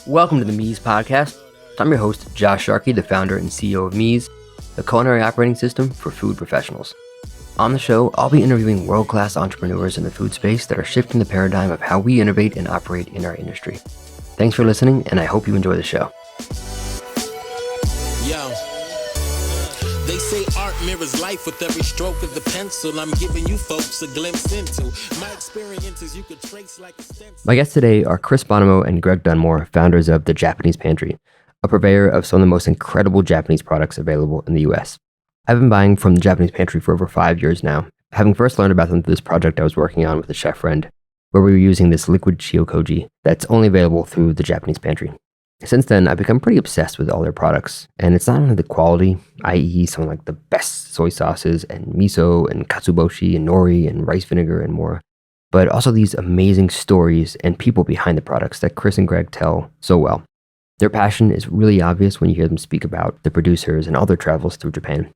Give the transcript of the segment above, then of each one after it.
Welcome to the Mies Podcast. I'm your host, Josh Sharkey, the founder and CEO of Mies, the culinary operating system for food professionals. On the show, I'll be interviewing world-class entrepreneurs in the food space that are shifting the paradigm of how we innovate and operate in our industry. Thanks for listening, and I hope you enjoy the show. Yo, they say art mirrors life with every stroke of the pencil. I'm giving you folks a glimpse into my experiences you could trace like a stencil. My guests today are Chris Bonomo and Greg Dunmore, founders of the Japanese Pantry, a purveyor of some of the most incredible Japanese products available in the US. I've been buying from the Japanese Pantry for over 5 years now, having first learned about them through this project I was working on with a chef friend, where we were using this liquid shiokoji that's only available through the Japanese Pantry. Since then, I've become pretty obsessed with all their products, and it's not only the quality, i.e. some of like the best soy sauces and miso and katsuobushi and nori and rice vinegar and more, but also these amazing stories and people behind the products that Chris and Greg tell so well. Their passion is really obvious when you hear them speak about the producers and all their travels through Japan.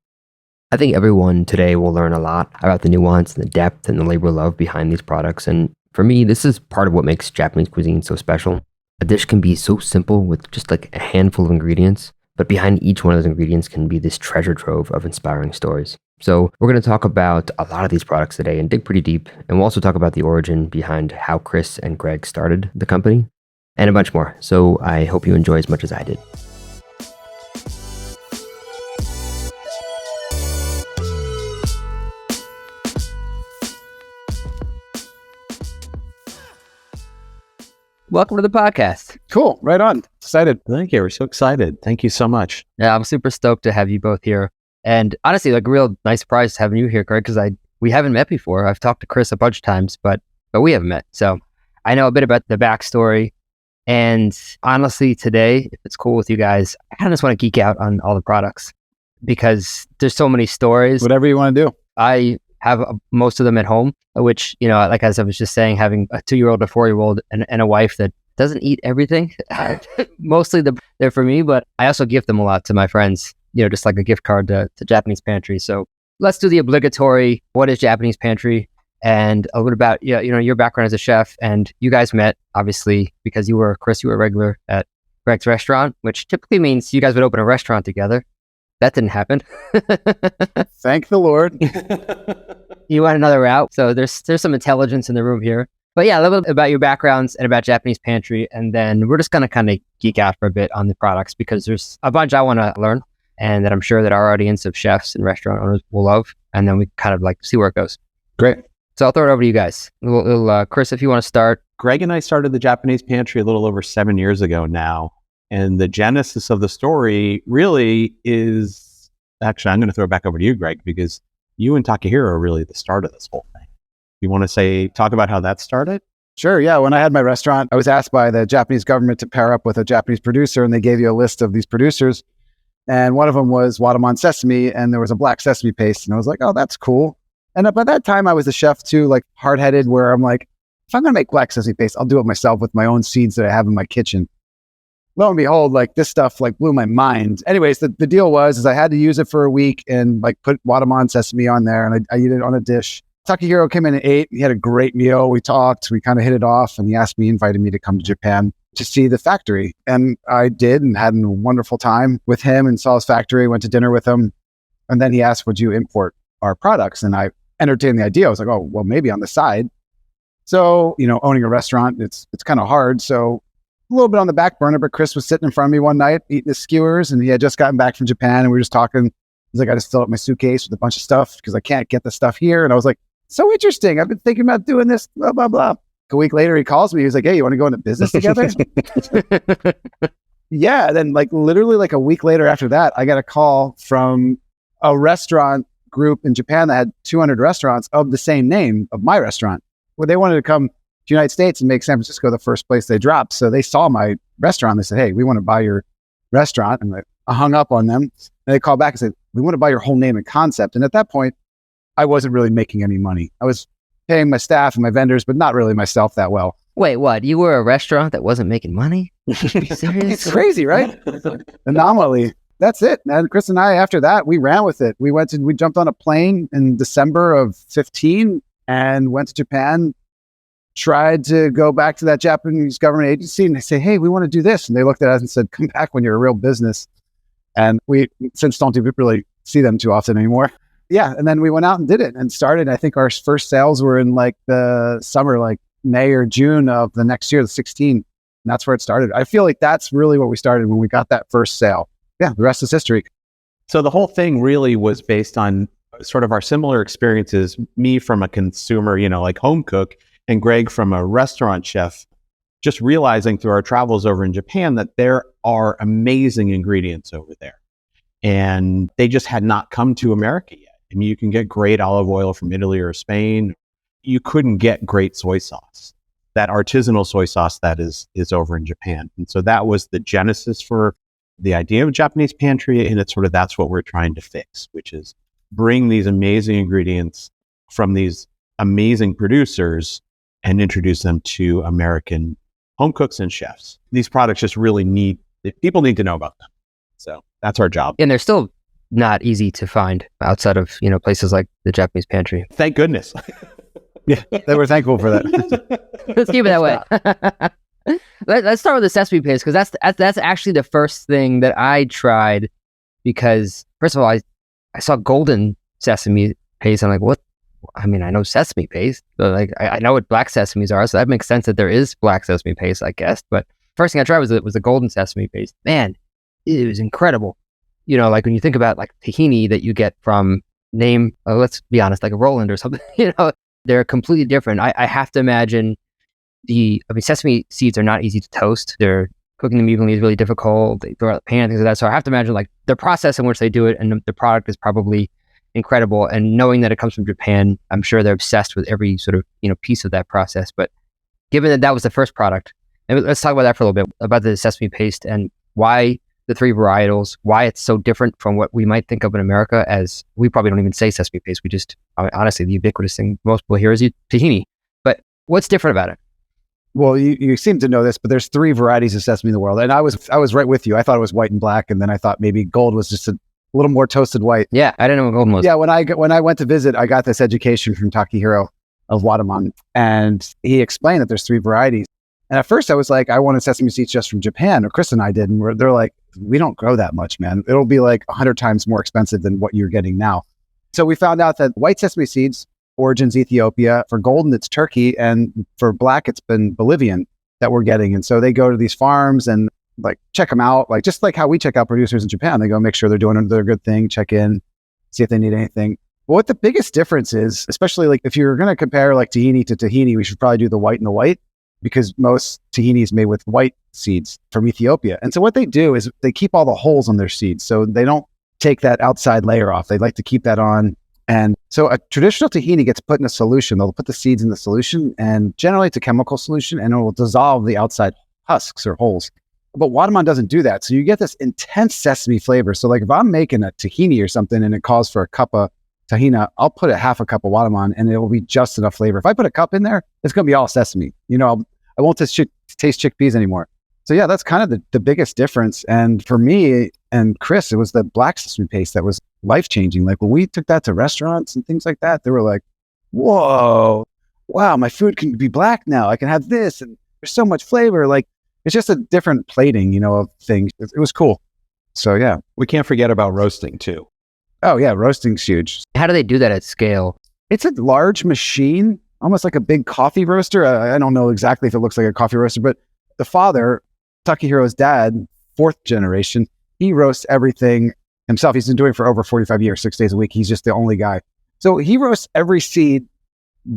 I think everyone today will learn a lot about the nuance and the depth and the labor love behind these products, and for me, this is part of what makes Japanese cuisine so special. A dish can be so simple with just like a handful of ingredients, but behind each one of those ingredients can be this treasure trove of inspiring stories. So we're going to talk about a lot of these products today and dig pretty deep, and we'll also talk about the origin behind how Chris and Greg started the company, and a bunch more. So I hope you enjoy as much as I did. Welcome to the podcast. Cool. Right on. Excited. Thank you. We're so excited. Thank you so much. Yeah, I'm super stoked to have you both here. And honestly, like a real nice surprise having you here, Greg, because we haven't met before. I've talked to Chris a bunch of times, but we haven't met. So I know a bit about the backstory. And honestly, today, if it's cool with you guys, I kind of just want to geek out on all the products because there's so many stories. Whatever you want to do. I have most of them at home, which, you know, like as I was just saying, having a 2-year-old, a 4-year-old, and a wife that doesn't eat everything. Mostly they're for me, but I also gift them a lot to my friends, you know, just like a gift card to Japanese Pantry. So let's do the obligatory, what is Japanese Pantry? And a little about, you know, your background as a chef. And you guys met, obviously, because Chris, you were a regular at Greg's restaurant, which typically means you guys would open a restaurant together. That didn't happen. Thank the Lord. You went another route. So there's some intelligence in the room here. But yeah, a little bit about your backgrounds and about Japanese Pantry. And then we're just going to kind of geek out for a bit on the products because there's a bunch I want to learn and that I'm sure that our audience of chefs and restaurant owners will love. And then we kind of like see where it goes. Great. So I'll throw it over to you guys. Chris, if you want to start. Greg and I started the Japanese Pantry a little over 7 years ago now. And the genesis of the story really is, actually, I'm going to throw it back over to you, Greg, because you and Takahiro are really the start of this whole thing. You want to talk about how that started? Sure. Yeah. When I had my restaurant, I was asked by the Japanese government to pair up with a Japanese producer, and they gave you a list of these producers. And one of them was Wadamon Sesame, and there was a black sesame paste. And I was like, oh, that's cool. And by that time, I was a chef too, like hard-headed, where I'm like, if I'm going to make black sesame paste, I'll do it myself with my own seeds that I have in my kitchen. Lo and behold, like this stuff like blew my mind. Anyways, the deal was I had to use it for a week and like put Wadamon Sesame on there, and I eat it on a dish. Takahiro came in and ate. He had a great meal. We talked. We kind of hit it off, and he invited me to come to Japan to see the factory. And I did and had a wonderful time with him and saw his factory, went to dinner with him. And then he asked, would you import our products? And I entertained the idea. I was like, oh, well, maybe on the side. So, you know, owning a restaurant, it's kind of hard. So a little bit on the back burner, but Chris was sitting in front of me one night eating his skewers, and he had just gotten back from Japan, and we were just talking. He's like, I just filled up my suitcase with a bunch of stuff because I can't get the stuff here. And I was like, so interesting. I've been thinking about doing this, blah, blah, blah. A week later, he calls me. He was like, hey, you want to go into business together? Yeah. Then like literally like a week later after that, I got a call from a restaurant group in Japan that had 200 restaurants of the same name of my restaurant, where they wanted to come to the United States and make San Francisco the first place they dropped. So they saw my restaurant. They said, hey, we want to buy your restaurant. And I hung up on them. And they called back and said, we want to buy your whole name and concept. And at that point, I wasn't really making any money. I was paying my staff and my vendors, but not really myself that well. Wait, what? You were a restaurant that wasn't making money? Are you serious? It's crazy, right? Anomaly. That's it, man. Chris and I, after that, we ran with it. We jumped on a plane in December of 15 and went to Japan tried to go back to that Japanese government agency and they say, hey, we want to do this. And they looked at us and said, come back when you're a real business. And we since don't really see them too often anymore. Yeah. And then we went out and did it and started. I think our first sales were in like the summer, like May or June of the next year, the 16. And that's where it started. I feel like that's really what we started when we got that first sale. Yeah. The rest is history. So the whole thing really was based on sort of our similar experiences, me from a consumer, like home cook, and Greg from a restaurant chef, just realizing through our travels over in Japan that there are amazing ingredients over there. And they just had not come to America yet. I mean, you can get great olive oil from Italy or Spain. You couldn't get great soy sauce, that artisanal soy sauce that is over in Japan. And so that was the genesis for the idea of Japanese Pantry. And it's sort of, that's what we're trying to fix, which is bring these amazing ingredients from these amazing producers and introduce them to American home cooks and chefs. These products just really people need to know about them. So that's our job. And they're still not easy to find outside of, places like the Japanese Pantry. Thank goodness. Yeah, they were thankful for that. Let's keep it that way. Let's start with the sesame paste, because that's actually the first thing that I tried, because first of all, I saw golden sesame paste. I'm like, what? I mean, I know sesame paste, but like I know what black sesames are, so that makes sense that there is black sesame paste, I guess. But first thing I tried was the golden sesame paste. Man, it was incredible. Like when you think about like tahini that you get from let's be honest, like a Roland or something, they're completely different. I have to imagine sesame seeds are not easy to toast. They're cooking them evenly is really difficult. They throw out the pan and things like that. So I have to imagine like the process in which they do it, and the product is probably incredible. And knowing that it comes from Japan, I'm sure they're obsessed with every sort of, piece of that process. But given that was the first product, and let's talk about that for a little bit, about the sesame paste and why the three varietals, why it's so different from what we might think of in America, as we probably don't even say sesame paste. We just, honestly, the ubiquitous thing most people hear is tahini. But what's different about it? Well, you seem to know this, but there's three varieties of sesame in the world. And I was right with you. I thought it was white and black. And then I thought maybe gold was just a little more toasted white. Yeah, I didn't know what golden was. Yeah, when I went to visit, I got this education from Takahiro of Watamon. And he explained that there's three varieties. And at first I was like, I wanted sesame seeds just from Japan, or Chris and I did. And they're like, we don't grow that much, man. It'll be like 100 times more expensive than what you're getting now. So we found out that white sesame seeds, origins Ethiopia. For golden, it's Turkey. And for black, it's been Bolivian that we're getting. And so they go to these farms and like check them out, like just like how we check out producers in Japan. They go make sure they're doing their good thing, check in, see if they need anything. But what the biggest difference is, especially like if you're going to compare like tahini to tahini, we should probably do the white and the white, because most tahini is made with white seeds from Ethiopia. And so what they do is they keep all the holes on their seeds. So they don't take that outside layer off. They like to keep that on. And so a traditional tahini gets put in a solution. They'll put the seeds in the solution, and generally it's a chemical solution, and it will dissolve the outside husks or holes. But Watamon doesn't do that. So you get this intense sesame flavor. So like if I'm making a tahini or something and it calls for a cup of tahina, I'll put a half a cup of Watamon and it will be just enough flavor. If I put a cup in there, it's going to be all sesame. I won't taste chickpeas anymore. So yeah, that's kind of the biggest difference. And for me and Chris, it was the black sesame paste that was life-changing. Like when we took that to restaurants and things like that, they were like, whoa, wow, my food can be black now. I can have this, and there's so much flavor. Like it's just a different plating, of things. It was cool. So yeah. We can't forget about roasting too. Oh yeah, roasting's huge. How do they do that at scale? It's a large machine, almost like a big coffee roaster. I don't know exactly if it looks like a coffee roaster, but the father, Takehiro's dad, fourth generation, he roasts everything himself. He's been doing it for over 45 years, 6 days a week. He's just the only guy. So he roasts every seed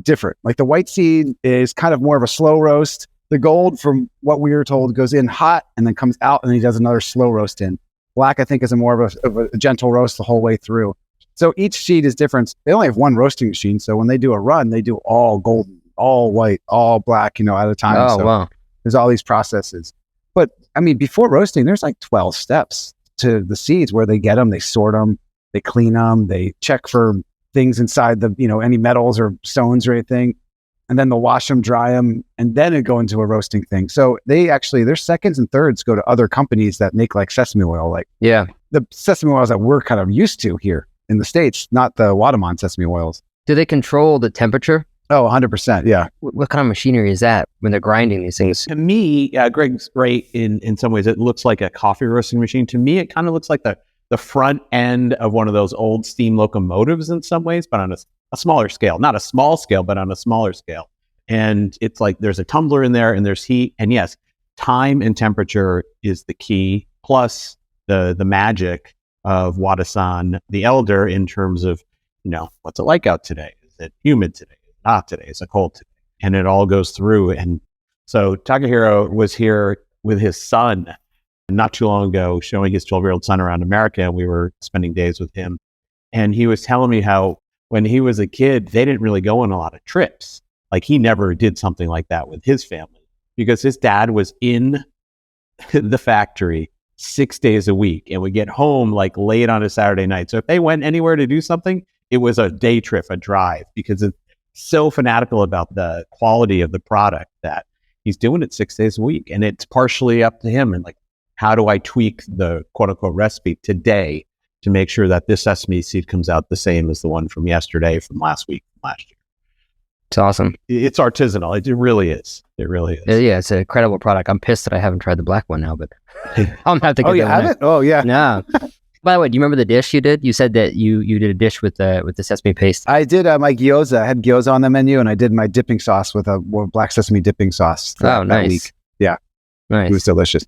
different. Like the white seed is kind of more of a slow roast. The gold, from what we were told, goes in hot and then comes out, and he does another slow roast in. Black, I think, is more of a gentle roast the whole way through. So each seed is different. They only have one roasting machine. So when they do a run, they do all golden, all white, all black, at a time. Oh, so wow. There's all these processes. But I mean, before roasting, there's like 12 steps to the seeds where they get them, they sort them, they clean them, they check for things inside the, any metals or stones or anything. And then they'll wash them, dry them, and then it go into a roasting thing. So their seconds and thirds go to other companies that make like sesame oil, like Yeah. the sesame oils that we're kind of used to here in the States, not the Watamon sesame oils. Do they control the temperature Oh, 100%. Yeah. What kind of machinery is that when they're grinding these things? To me, Greg's right in some ways. It looks like a coffee roasting machine. To me, it kind of looks like the front end of one of those old steam locomotives in some ways, but on a smaller scale. Not a small scale, but on a smaller scale. And it's like there's a tumbler in there and there's heat. And yes, time and temperature is the key, plus the magic of Wada-san the Elder in terms of, what's it like out today? Is it humid today? Is it not today? Is it cold today? And it all goes through. And so Takahiro was here with his son not too long ago, showing his 12-year-old son around America. And we were spending days with him. And he was telling me how when he was a kid, they didn't really go on a lot of trips. Like he never did something like that with his family because his dad was in the factory 6 days a week and would get home like late on a Saturday night. So if they went anywhere to do something, it was a day trip, a drive, because it's so fanatical about the quality of the product that he's doing it 6 days a week. And it's partially up to him. And like, how do I tweak the quote unquote recipe today to make sure that this sesame seed comes out the same as the one from yesterday, from last week, from last year? It's awesome. It's artisanal. It really is. It really is. Yeah, it's an incredible product. I'm pissed that I haven't tried the black one now, but I'm gonna have to get Oh, you that one haven't? Oh, yeah. No. By the way, do you remember the dish you did? You said that you did a dish with the sesame paste. I did my gyoza. I had gyoza on the menu, and I did my dipping sauce with a black sesame dipping sauce. Oh, nice. That week. Yeah. Nice. It was delicious.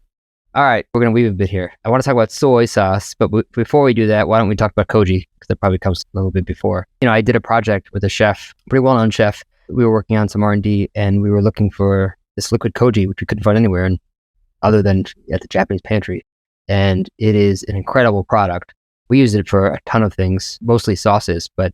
All right, we're going to weave a bit here. I want to talk about soy sauce, but before we do that, why don't we talk about koji? Because that probably comes a little bit before. I did a project with a chef, pretty well-known chef. We were working on some R&D, and we were looking for this liquid koji, which we couldn't find anywhere other than at the Japanese Pantry. And it is an incredible product. We use it for a ton of things, mostly sauces. But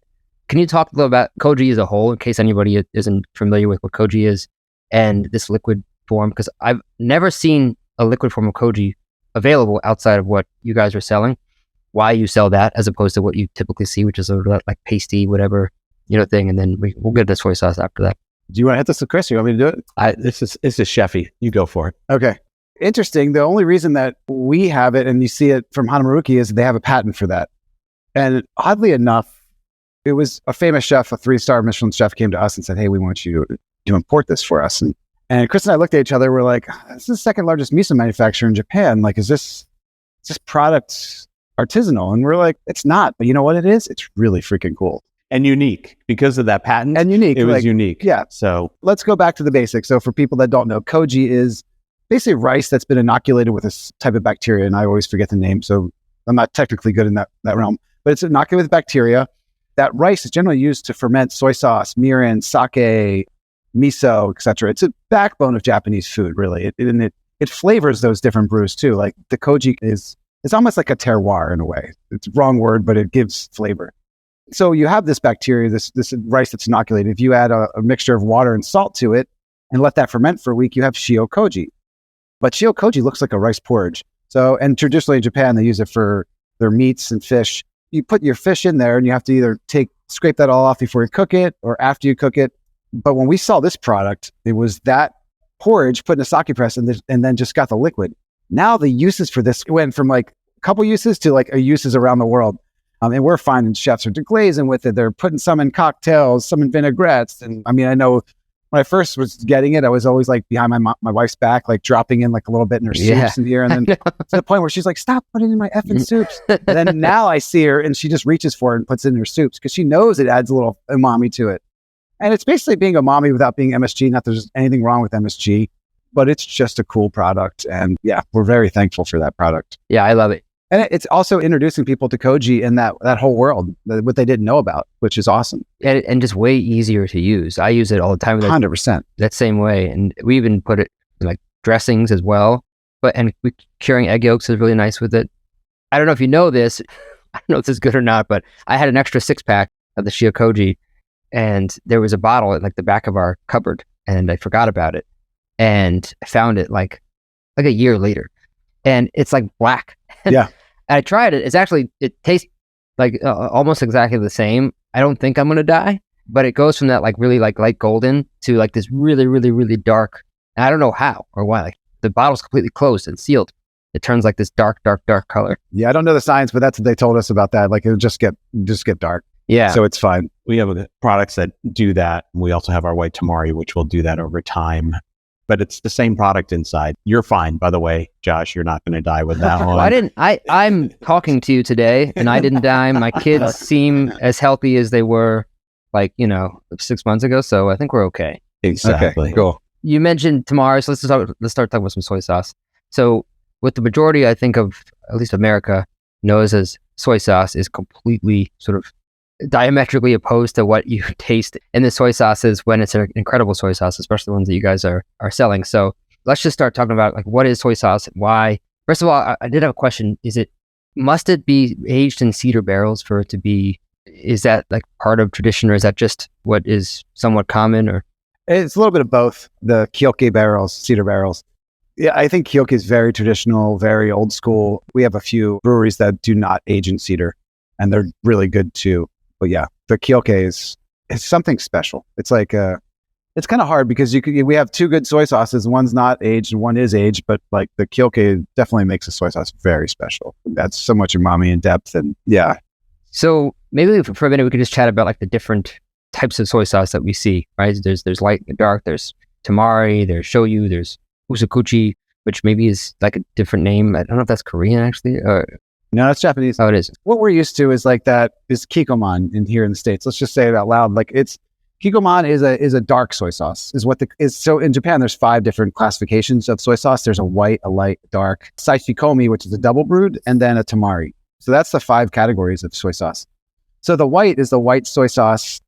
can you talk a little about koji as a whole, in case anybody isn't familiar with what koji is and this liquid form? Because I've never seen a liquid form of koji available outside of what you guys are selling. Why you sell that as opposed to what you typically see, which is a like pasty, whatever, thing. And then we'll get the soy sauce after that. Do you want to hit this with Chris? You want me to do it? This is chefy. You go for it. Okay. Interesting. The only reason that we have it and you see it from Hanamaruki is they have a patent for that. And oddly enough, it was a famous chef, a 3-star Michelin chef came to us and said, hey, we want you to import this for us. And Chris and I looked at each other. We're like, this is the second largest miso manufacturer in Japan. Like, is this product artisanal? And we're like, it's not. But you know what it is? It's really freaking cool. And unique because of that patent. And unique. It was unique. Yeah. So let's go back to the basics. So for people that don't know, koji is basically rice that's been inoculated with this type of bacteria. And I always forget the name. So I'm not technically good in that realm. But it's inoculated with bacteria. That rice is generally used to ferment soy sauce, mirin, sake, miso, etc. It's a backbone of Japanese food, really. It flavors those different brews too. Like the koji it's almost like a terroir in a way. It's a wrong word, but it gives flavor. So you have this bacteria, this rice that's inoculated. If you add a mixture of water and salt to it and let that ferment for a week, you have shio koji. But shio koji looks like a rice porridge. So, and traditionally in Japan, they use it for their meats and fish. You put your fish in there and you have to either scrape that all off before you cook it or after you cook it. But when we saw this product, it was that porridge put in a sake press and then just got the liquid. Now the uses for this went from like a couple uses to like uses around the world. And we're finding chefs are deglazing with it. They're putting some in cocktails, some in vinaigrettes. And I mean, I know when I first was getting it, I was always like behind my wife's back, like dropping in like a little bit in her soups in here. And then to the point where she's like, stop putting it in my effing soups. And then now I see her and she just reaches for it and puts it in her soups because she knows it adds a little umami to it. And it's basically being umami without being MSG. Not that there's anything wrong with MSG, but it's just a cool product. And yeah, we're very thankful for that product. Yeah, I love it. And it's also introducing people to koji in that whole world, what they didn't know about, which is awesome. And just way easier to use. I use it all the time. 100%. That same way. And we even put it in like dressings as well. And curing egg yolks is really nice with it. I don't know if you know this. I don't know if this is good or not, but I had an extra 6-pack of the shio koji. And there was a bottle at like the back of our cupboard. And I forgot about it. And I found it like a year later. And it's like black. Yeah. I tried it. It tastes like almost exactly the same. I don't think I'm going to die, but it goes from that like really like light golden to like this really, really, really dark. And I don't know how or why. Like the bottle's completely closed and sealed. It turns like this dark, dark, dark color. Yeah. I don't know the science, but that's what they told us about that. Like it'll just get dark. Yeah. So it's fine. We have products that do that. We also have our white tamari, which will do that over time. But it's the same product inside. You're fine, by the way, Josh. You're not going to die with that one. Well, I'm talking to you today, and I didn't die. My kids seem as healthy as they were, 6 months ago. So I think we're okay. Exactly. Okay, cool. You mentioned tamari, so let's start talking about some soy sauce. So with the majority, I think of at least America knows as soy sauce is completely sort of diametrically opposed to what you taste in the soy sauces when it's an incredible soy sauce, especially the ones that you guys are selling. So let's just start talking about what is soy sauce? Why? First of all, I did have a question. Must it be aged in cedar barrels for it to be, is that part of tradition, or is that just what is somewhat common? Or It's a little bit of both. The Kyoke barrels, cedar barrels. Yeah, I think Kyoke is very traditional, very old school. We have a few breweries that do not age in cedar, and they're really good too. But yeah, the Kyoke is something special. It's it's kind of hard because we have two good soy sauces. One's not aged and one is aged, but the Kyoke definitely makes the soy sauce very special. That's so much umami and depth, and yeah. So maybe for a minute we could just chat about the different types of soy sauce that we see, right? There's light and dark, there's tamari, there's shoyu, there's usakuchi, which maybe is a different name. I don't know if that's Korean actually. No, that's Japanese. Oh, it is. What we're used to is that is kikoman here in the States. Let's just say it out loud. Kikoman is a dark soy sauce. So in Japan, there's 5 different classifications of soy sauce. There's a white, a light, dark, sashikomi, which is a double brewed, and then a tamari. So that's the 5 categories of soy sauce. So the white is the white soy sauce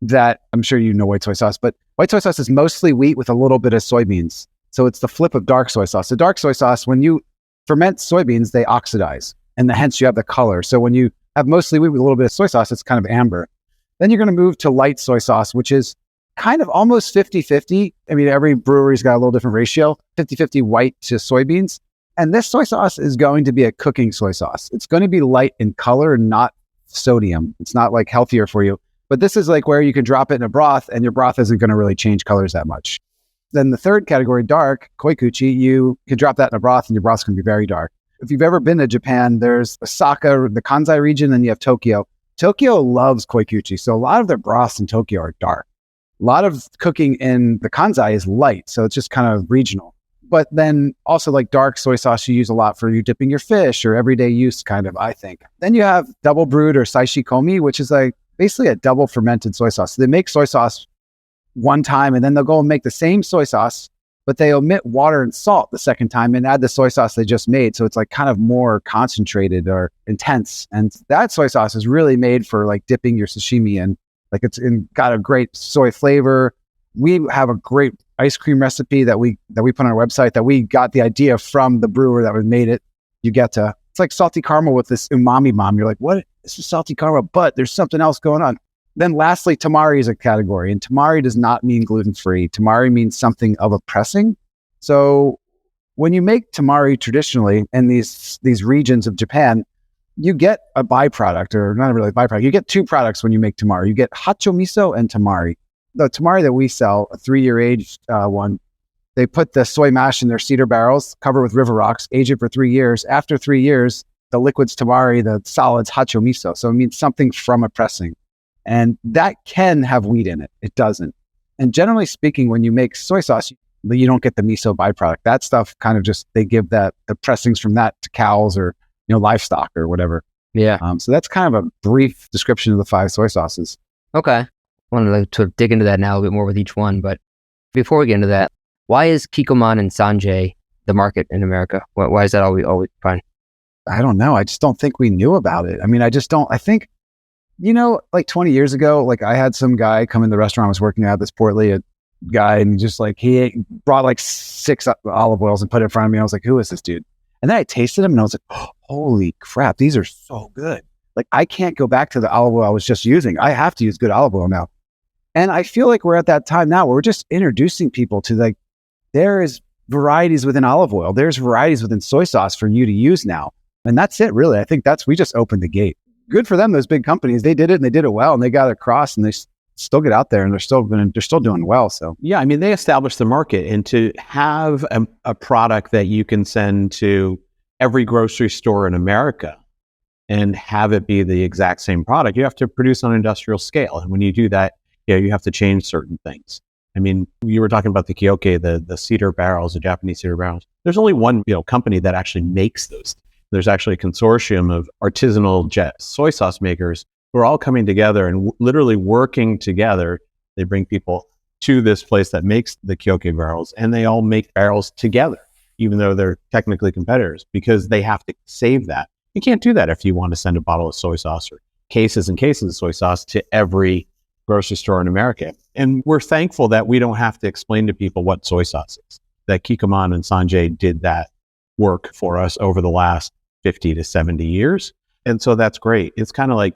that I'm sure you know white soy sauce, but white soy sauce is mostly wheat with a little bit of soybeans. So it's the flip of dark soy sauce. So dark soy sauce, when you ferment soybeans, they oxidize, and hence you have the color. So when you have mostly wheat with a little bit of soy sauce, it's kind of amber. Then you're going to move to light soy sauce, which is kind of almost 50-50. I mean, every brewery's got a little different ratio, 50-50 white to soybeans. And this soy sauce is going to be a cooking soy sauce. It's going to be light in color, not sodium. It's not healthier for you. But this is where you can drop it in a broth and your broth isn't going to really change colors that much. Then the third category, dark, koikuchi, you can drop that in a broth and your broth's going to be very dark. If you've ever been to Japan, there's Osaka, the Kansai region, and you have Tokyo. Tokyo loves koikuchi, so a lot of their broths in Tokyo are dark. A lot of cooking in the Kansai is light, so it's just kind of regional. But then also dark soy sauce you use a lot for you dipping your fish or everyday use kind of, I think. Then you have double brewed or sashikomi, which is basically a double fermented soy sauce. So they make soy sauce one time and then they'll go and make the same soy sauce, but they omit water and salt the second time and add the soy sauce they just made. So it's kind of more concentrated or intense. And that soy sauce is really made for dipping your sashimi in. Got a great soy flavor. We have a great ice cream recipe that we put on our website that we got the idea from the brewer that made it. It's like salty caramel with this umami bomb. You're like, what? This is salty caramel, but there's something else going on. Then lastly, tamari is a category, and tamari does not mean gluten-free. Tamari means something of a pressing. So when you make tamari traditionally in these regions of Japan, you get a byproduct, or not really a byproduct. You get 2 products when you make tamari. You get hacho miso and tamari. The tamari that we sell, a 3-year aged one, they put the soy mash in their cedar barrels, cover with river rocks, age it for 3 years. After 3 years, the liquid's tamari, the solids hacho miso. So it means something from a pressing. And that can have wheat in it. It doesn't. And generally speaking, when you make soy sauce, you don't get the miso byproduct. That stuff kind of just, they give the pressings from that to cows or livestock or whatever. Yeah. So that's kind of a brief description of the 5 soy sauces. Okay. I wanted to dig into that now a bit more with each one. But before we get into that, why is Kikkoman and Sanjay the market in America? Why is that always fine? I don't know. I just don't think we knew about it. I mean, I think, 20 years ago, I had some guy come in the restaurant I was working at, this portly guy, and he brought 6 olive oils and put it in front of me. I was like, who is this dude? And then I tasted them and I was like, oh, holy crap, these are so good. I can't go back to the olive oil I was just using. I have to use good olive oil now. And I feel like we're at that time now where we're just introducing people to there is varieties within olive oil. There's varieties within soy sauce for you to use now. And that's it, really. I think we just opened the gate. Good for them, those big companies. They did it and they did it well and they got it across and they still get out there and they're still doing well. So yeah, I mean, they established the market, and to have a product that you can send to every grocery store in America and have it be the exact same product. You have to produce on an industrial scale. And when you do that, you have to change certain things. I mean, you were talking about the Kyoke, the cedar barrels, the Japanese cedar barrels. There's only one, company that actually makes those. There's actually a consortium of artisanal soy sauce makers who are all coming together and literally working together. They bring people to this place that makes the Kyoke barrels, and they all make barrels together, even though they're technically competitors, because they have to save that. You can't do that if you want to send a bottle of soy sauce or cases and cases of soy sauce to every grocery store in America. And we're thankful that we don't have to explain to people what soy sauce is, that Kikkoman and Sanjay did that work for us over the last 50 to 70 years. And so that's great. It's kind of like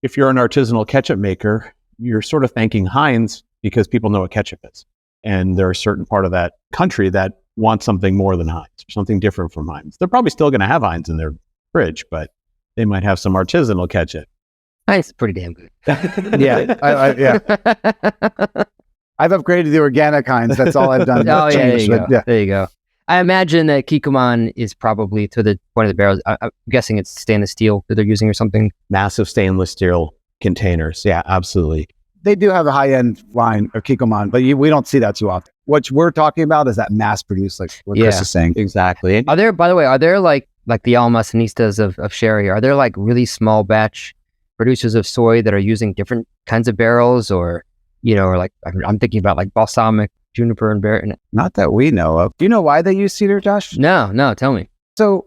if you're an artisanal ketchup maker, you're sort of thanking Heinz because people know what ketchup is. And there are a certain part of that country that wants something more than Heinz, or something different from Heinz. They're probably still going to have Heinz in their fridge, but they might have some artisanal ketchup. It's pretty damn good. Yeah. I've upgraded the organic Heinz. That's all I've done. Oh, yeah, there you go. Yeah. There you go. I imagine that Kikkoman is probably, to the point of the barrels, I'm guessing it's stainless steel that they're using or something. Massive stainless steel containers. Yeah, absolutely. They do have a high-end line of Kikkoman, but we don't see that too often. What we're talking about is that mass-produced, like what Chris is saying. Exactly. Are there, by the way, like the Almacenistas of sherry, are there like really small batch producers of soy that are using different kinds of barrels, or, or like, I'm thinking about like balsamic, juniper, and bear? Not that we know of. Do you know why they use cedar, Josh? No, tell me. So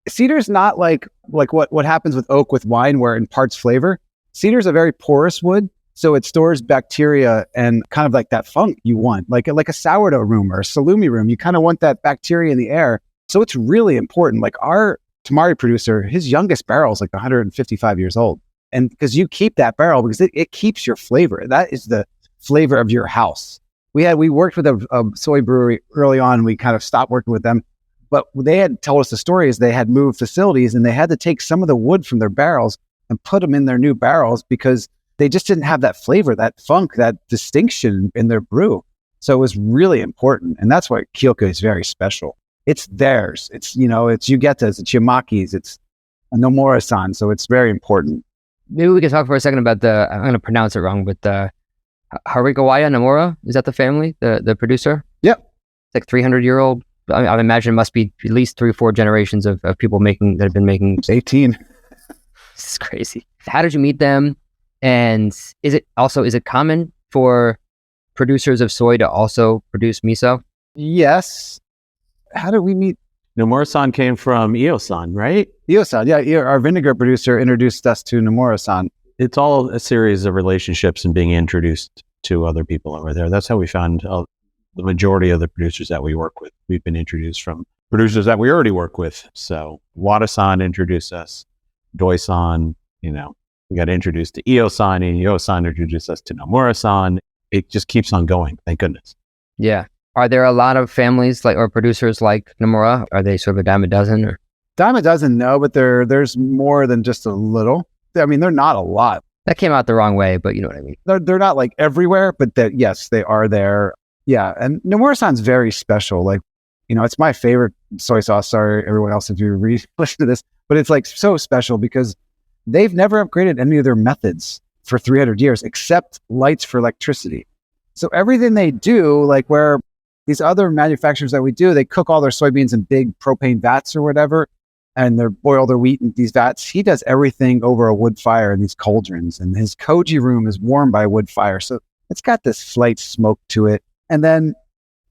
cedar's not like what happens with oak with wine, where it imparts flavor. Cedar's a very porous wood, so it stores bacteria and kind of like that funk you want, like a sourdough room or a salumi room. You kind of want that bacteria in the air. So it's really important. Like our tamari producer, his youngest barrel is like 155 years old. And because you keep that barrel because it keeps your flavor. That is the flavor of your house. We worked with a soy brewery early on. We kind of stopped working with them, but they had told us the story is they had moved facilities and they had to take some of the wood from their barrels and put them in their new barrels because they just didn't have that flavor, that funk, that distinction in their brew. So it was really important. And that's why Kyoka is very special. It's theirs. It's, it's Yugetas, it's Yamaki's, it's a Nomura-san. So it's very important. Maybe we could talk for a second about I'm going to pronounce it wrong, but Harikawaya Nomura, is that the family, the producer? Yep. It's like 300-year-old. I imagine it must be at least 3 or 4 generations of people that have been making. It's 18. This is crazy. How did you meet them? And is it common for producers of soy to also produce miso? Yes. How did we meet? Nomura-san came from Io-san, right? Io-san, yeah. Our vinegar producer introduced us to Nomura-san. It's all a series of relationships and being introduced to other people over there. That's how we found the majority of the producers that we work with. We've been introduced from producers that we already work with. So Wada-san introduced us, Doi-san, we got introduced to Io-san, and Io-san introduced us to Nomura-san. It just keeps on going, thank goodness. Yeah. Are there a lot of families or producers like Nomura? Are they sort of a dime a dozen? Or? Dime a dozen, no, but there's more than just a little. I mean, they're not a lot. That came out the wrong way, but you know what I mean. They're not like everywhere, but yes, they are there. Yeah, and Nomura-san's very special. Like, it's my favorite soy sauce. Sorry, everyone else, if you listen to this, but it's like so special because they've never upgraded any of their methods for 300 years except lights for electricity. So everything they do, like where these other manufacturers that we do, they cook all their soybeans in big propane vats or whatever, and they boil their wheat in these vats. He does everything over a wood fire in these cauldrons, and his koji room is warmed by a wood fire. So it's got this slight smoke to it. And then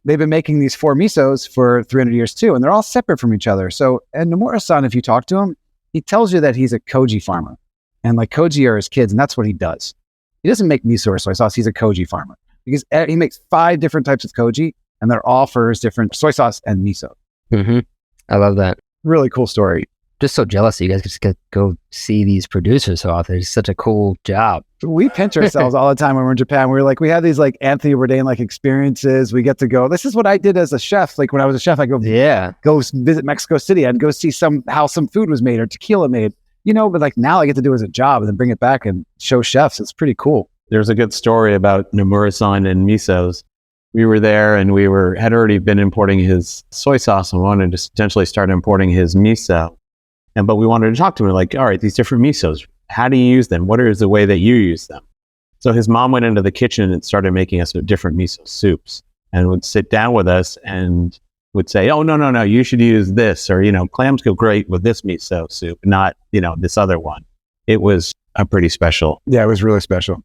they've been making these 4 misos for 300 years too, and they're all separate from each other. So, and Nomura-san, if you talk to him, he tells you that he's a koji farmer, and like koji are his kids, and that's what he does. He doesn't make miso or soy sauce. He's a koji farmer because he makes 5 different types of koji, and they're all for his different soy sauce and miso. Mm-hmm. I love that. Really cool story. Just so jealous that you guys just get to go see these producers so often. It's such a cool job. We pinch ourselves all the time when we're in Japan. We're like, we have these like Anthony Bourdain like experiences. We get to go. This is what I did as a chef. Like when I was a chef, I go visit Mexico City. I'd go see how some food was made or tequila made. But like now I get to do it as a job and then bring it back and show chefs. It's pretty cool. There's a good story about Nomura-san and misos. We were there and had already been importing his soy sauce and wanted to potentially start importing his miso. But we wanted to talk to him like, all right, these different misos, how do you use them? What is the way that you use them? So his mom went into the kitchen and started making us different miso soups and would sit down with us and would say, oh, no, you should use this. Or, clams go great with this miso soup, not, this other one. It was a pretty special Yeah, it was really special.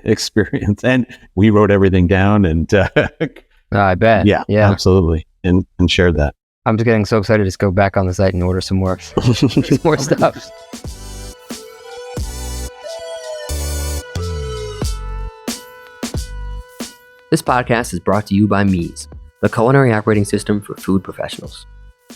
experience. And we wrote everything down and I bet. yeah, absolutely. And shared that. I'm just getting so excited to just go back on the site and order some more, some more stuff. This podcast is brought to you by Mies, the culinary operating system for food professionals.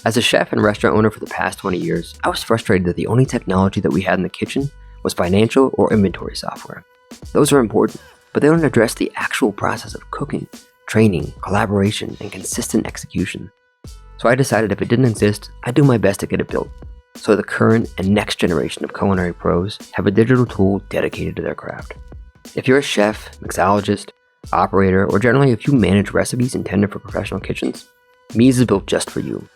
As a chef and restaurant owner for the past 20 years, I was frustrated that the only technology that we had in the kitchen was financial or inventory software. Those are important, but they don't address the actual process of cooking, training, collaboration, and consistent execution. So I decided if it didn't exist, I'd do my best to get it built, so the current and next generation of culinary pros have a digital tool dedicated to their craft. If you're a chef, mixologist, operator, or generally if you manage recipes intended for professional kitchens, Mies is built just for you.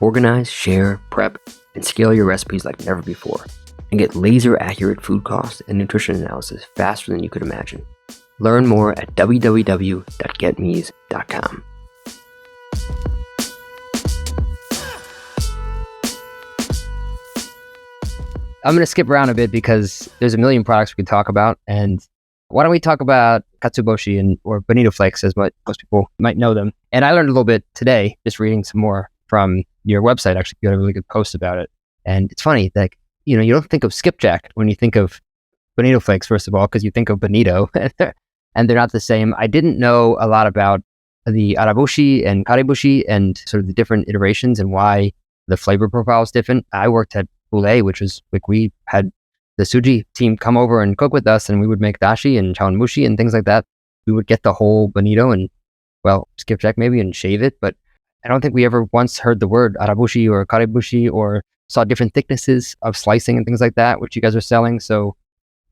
Organize, share, prep, and scale your recipes like never before, and get laser-accurate food cost and nutrition analysis faster than you could imagine. Learn more at www.getmies.com. I'm going to skip around a bit because there's a million products we could talk about, and why don't we talk about katsuobushi or bonito flakes, as most people might know them. And I learned a little bit today, just reading some more from your website. Actually, you got a really good post about it. And it's funny that, you don't think of skipjack when you think of bonito flakes, first of all, because you think of bonito, and they're not the same. I didn't know a lot about the arabushi and karebushi and sort of the different iterations and why the flavor profile is different. I worked at Boulé, which was like we had the suji team come over and cook with us, and we would make dashi and chawanmushi and things like that. We would get the whole bonito and, skipjack maybe and shave it, but I don't think we ever once heard the word arabushi or karebushi or saw different thicknesses of slicing and things like that, which you guys are selling. So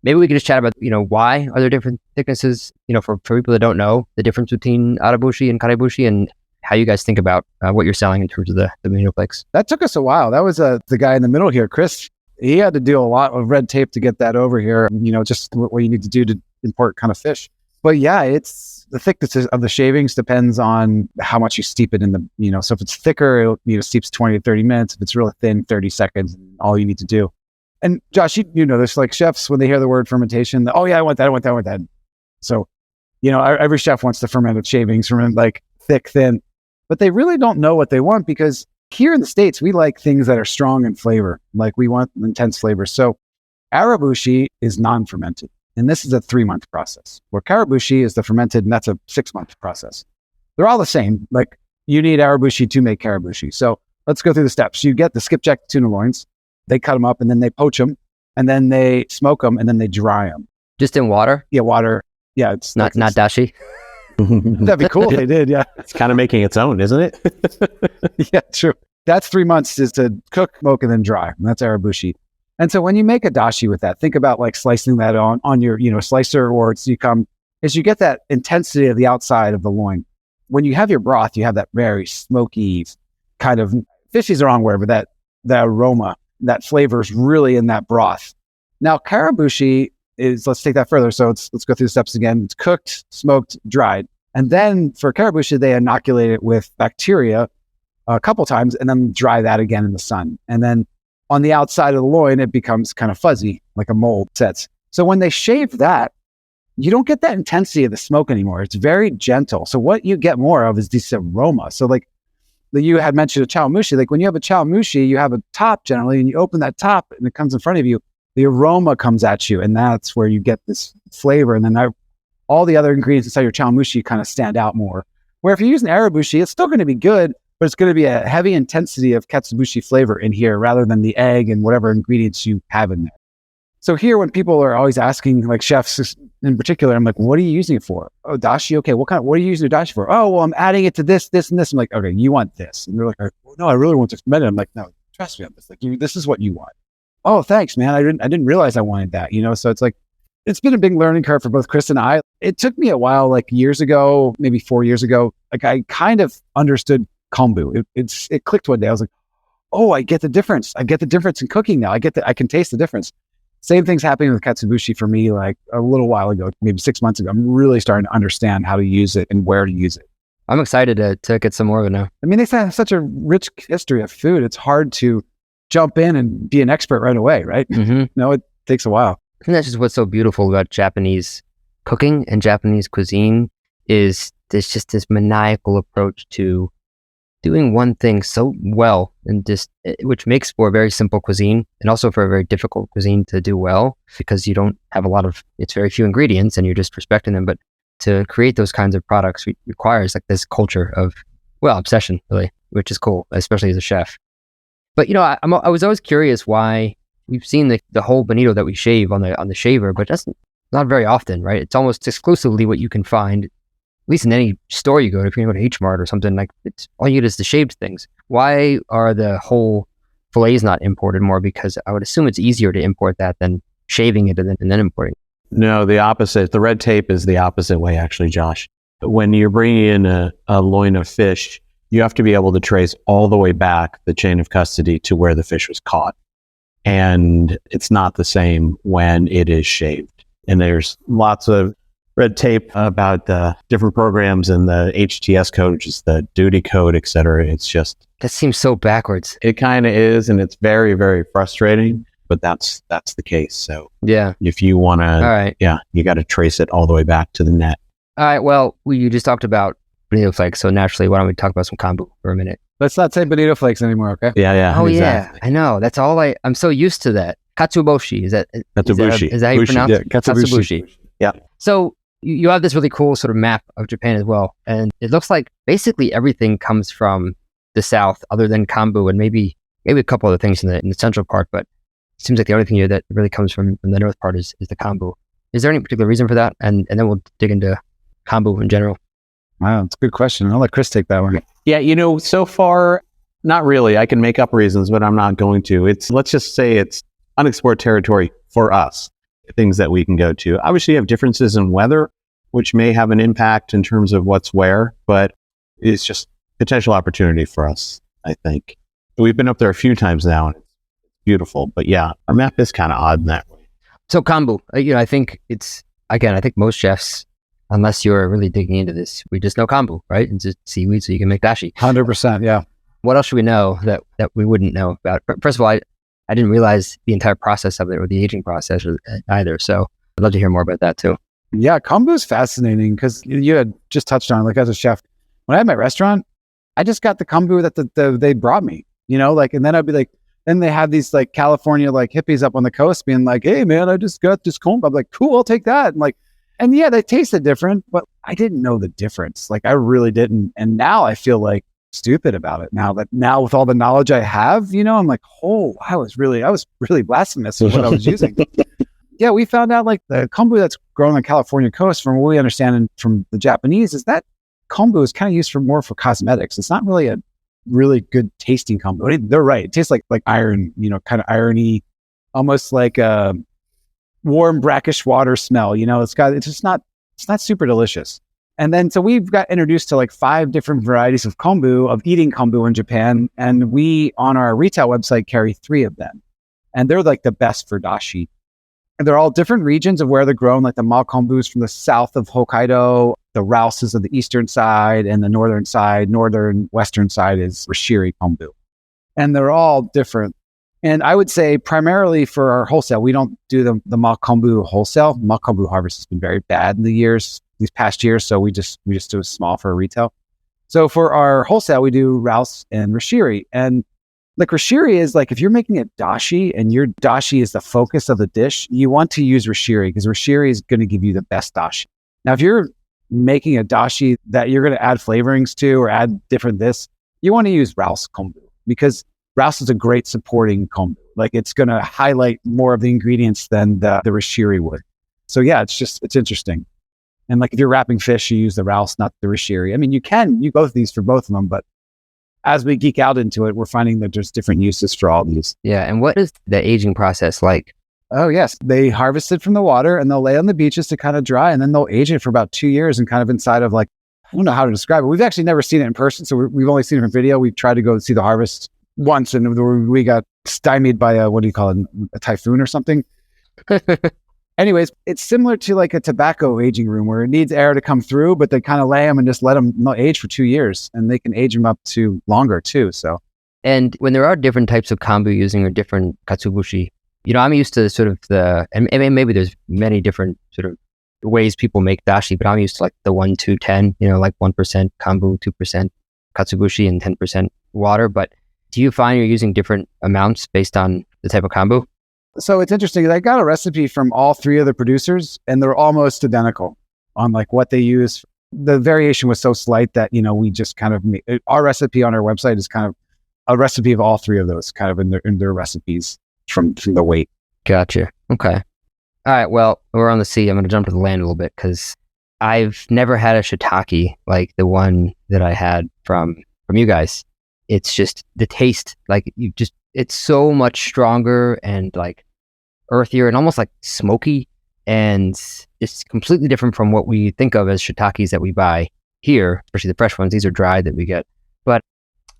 maybe we could just chat about, why are there different thicknesses, for people that don't know the difference between arabushi and karebushi and how you guys think about what you're selling in terms of the bonito flakes. That took us a while. That was the guy in the middle here, Chris. He had to do a lot of red tape to get that over here, just what you need to do to import kind of fish. But yeah, it's the thickness of the shavings depends on how much you steep it in the, so if it's thicker, it steeps 20 to 30 minutes. If it's really thin, 30 seconds, all you need to do. And Josh, there's like chefs, when they hear the word fermentation, oh yeah, I want that. So, every chef wants the fermented shavings, like thick, thin, but they really don't know what they want, because here in the States, we like things that are strong in flavor. Like we want intense flavor. So arabushi is non-fermented, and this is a 3-month process, where karebushi is the fermented, and that's a 6-month process. They're all the same. Like you need arabushi to make karebushi. So let's go through the steps. You get the skipjack tuna loins. They cut them up, and then they poach them, and then they smoke them, and then they dry them. Just in water? Yeah, water. Yeah, it's not dashi. That'd be cool if they did, yeah. It's kind of making its own, isn't it? Yeah, true. That's 3 months is to cook, smoke, and then dry. And that's arabushi. And so when you make a dashi with that, think about like slicing that on your, slicer, or you get that intensity of the outside of the loin. When you have your broth, you have that very smoky kind of, fishy is the wrong word, but that aroma, that flavor is really in that broth. Now, karebushi is, let's take that further. So let's go through the steps again. It's cooked, smoked, dried. And then for karebushi, they inoculate it with bacteria a couple times and then dry that again in the sun. And then on the outside of the loin, it becomes kind of fuzzy, like a mold sets. So when they shave that, you don't get that intensity of the smoke anymore. It's very gentle. So what you get more of is this aroma. So like you had mentioned a chawanmushi, like when you have a chawanmushi, you have a top generally, and you open that top and it comes in front of you, the aroma comes at you, and that's where you get this flavor. And then all the other ingredients inside your chawanmushi kind of stand out more. Where if you're using arabushi, it's still going to be good, but it's going to be a heavy intensity of katsuobushi flavor in here rather than the egg and whatever ingredients you have in there. So here, when people are always asking, like chefs in particular, I'm like, what are you using it for? Oh, dashi. Okay. What are you using your dashi for? Oh, well, I'm adding it to this, this, and this. I'm like, okay, you want this. And they're like, well, no, I really want to ferment it. I'm like, no, trust me on this. Like, this is what you want. Oh, thanks, man. I didn't realize I wanted that, So it's like, it's been a big learning curve for both Chris and I. It took me a while, like years ago, maybe 4 years ago, like I kind of understood kombu. It clicked one day. I was like, oh, I get the difference. I get the difference in cooking now. I can taste the difference. Same thing's happening with katsuobushi for me, like a little while ago, maybe 6 months ago. I'm really starting to understand how to use it and where to use it. I'm excited to get some more of it now. I mean, they have such a rich history of food. It's hard to jump in and be an expert right away, right? Mm-hmm. No, it takes a while. I think that's just what's so beautiful about Japanese cooking and Japanese cuisine is there's just this maniacal approach to doing one thing so well, and just which makes for a very simple cuisine and also for a very difficult cuisine to do well, because you don't have it's very few ingredients and you're just respecting them. But to create those kinds of products requires like this culture of, well, obsession really, which is cool, especially as a chef. But I was always curious why we've seen the whole bonito that we shave on the shaver, but that's not very often, right? It's almost exclusively what you can find, at least in any store you go to. If you go to H Mart or something, like it's all you get is the shaved things. Why are the whole fillets not imported more? Because I would assume it's easier to import that than shaving it and then importing. No, the opposite. The red tape is the opposite way, actually, Josh. When you're bringing in a loin of fish, you have to be able to trace all the way back the chain of custody to where the fish was caught. And it's not the same when it is shaved. And there's lots of red tape about the different programs and the HTS code, which is the duty code, et cetera. It's just... That seems so backwards. It kind of is, and it's very, very frustrating, but that's the case. So yeah, if you want to, all right, yeah, you got to trace it all the way back to the net. All right, well, you just talked about bonito flakes, so naturally, why don't we talk about some kombu for a minute? Let's not say bonito flakes anymore, okay? Yeah. Oh, exactly. yeah, I know. That's all I'm so used to that. Katsuobushi, is that Katsuobushi. Is that how you pronounce it? Yeah, katsuobushi. Yeah. So you have this really cool sort of map of Japan as well, and it looks like basically everything comes from the south, other than kombu and maybe a couple other things in the central part. But it seems like the only thing here that really comes from the north part is the kombu. Is there any particular reason for that? And then we'll dig into kombu in general. Wow, that's a good question. I'll let Chris take that one. Yeah, so far, not really. I can make up reasons, but I'm not going to. Let's just say it's unexplored territory for us, things that we can go to. Obviously, you have differences in weather, which may have an impact in terms of what's where, but it's just potential opportunity for us, I think. We've been up there a few times now, and it's beautiful. But yeah, our map is kind of odd in that way. So kombu, I think I think most chefs, unless you're really digging into this, we just know kombu, right? It's just seaweed, so you can make dashi. 100%, yeah. What else should we know that we wouldn't know about? First of all, I didn't realize the entire process of it or the aging process either. So I'd love to hear more about that too. Yeah, kombu is fascinating because you had just touched on, like as a chef, when I had my restaurant, I just got the kombu that they brought me, and then I'd be like, then they have these like California like hippies up on the coast being like, hey man, I just got this kombu. I'm like, cool, I'll take that. And yeah, they tasted different, but I didn't know the difference. Like I really didn't. And now I feel like stupid about it. Now with all the knowledge I have, I'm like, oh, I was really blasphemous with what I was using. Yeah, we found out like the kombu that's grown on the California coast, from what we understand from the Japanese, is that kombu is kind of used more for cosmetics. It's not really a really good tasting kombu. They're right. It tastes like iron, kind of irony, almost like a warm brackish water smell. It's not super delicious. And then so we've got introduced to like 5 different varieties of eating kombu in Japan, and we on our retail website carry 3 of them, and they're like the best for dashi. And they're all different regions of where they're grown. Like the ma kombu is from the south of Hokkaido, the Rouse is of the eastern side, and the northern western side is rashiri kombu. And they're all different. And I would say primarily for our wholesale, we don't do the ma kombu wholesale. Ma kombu harvest has been very bad in these past years, so we just do a small for retail. So for our wholesale, we do Rouse and rashiri. And like rashiri is like, if you're making a dashi and your dashi is the focus of the dish, you want to use rashiri because rashiri is going to give you the best dashi. Now, if you're making a dashi that you're going to add flavorings to or add different you want to use Rouse kombu because Rouse is a great supporting kombu. Like it's going to highlight more of the ingredients than the rashiri would. So yeah, it's interesting. And like if you're wrapping fish, you use the Rouse, not the rashiri. I mean, you both these for both of them, but as we geek out into it, we're finding that there's different uses for all these. Yeah. And what is the aging process like? Oh, yes. They harvest it from the water and they'll lay on the beaches to kind of dry, and then they'll age it for about 2 years and kind of inside of like, I don't know how to describe it. We've actually never seen it in person. So we've only seen it from video. We've tried to go see the harvest once, and we got stymied by a typhoon or something. Anyways, it's similar to like a tobacco aging room where it needs air to come through, but they kind of lay them and just let them age for 2 years, and they can age them up to longer too. So, And when there are different types of kombu using or different katsuobushi, I'm used to sort of and maybe there's many different sort of ways people make dashi, but I'm used to like the 1, 2, 10, like 1% kombu, 2% katsuobushi, and 10% water. But do you find you're using different amounts based on the type of kombu? So it's interesting. I got a recipe from all 3 of the producers, and they're almost identical on like what they use. The variation was so slight that, we just kind of our recipe on our website is kind of a recipe of all 3 of those kind of in their recipes from the weight. Gotcha. Okay. All right. Well, we're on the sea. I'm going to jump to the land a little bit because I've never had a shiitake like the one that I had from you guys. It's just the taste, like it's so much stronger and like earthier and almost like smoky, and it's completely different from what we think of as shiitakes that we buy here, especially the fresh ones. These are dried that we get. But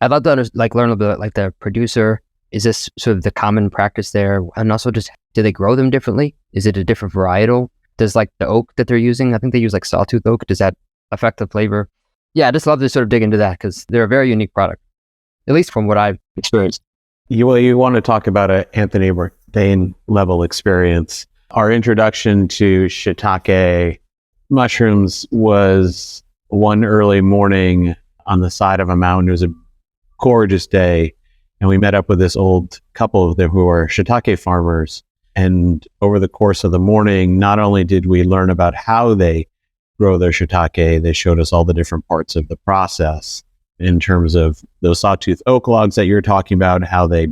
I'd love to learn a little bit like the producer. Is this sort of the common practice there? And also just, do they grow them differently? Is it a different varietal? Does like the oak that they're using, I think they use like sawtooth oak. Does that affect the flavor? Yeah, I just love to sort of dig into that because they're a very unique product, at least from what I've experienced. You want to talk about an Anthony Bourdain level experience. Our introduction to shiitake mushrooms was one early morning on the side of a mountain. It was a gorgeous day, and we met up with this old couple of them who are shiitake farmers. And over the course of the morning, not only did we learn about how they grow their shiitake, they showed us all the different parts of the process in terms of those sawtooth oak logs that you're talking about, how they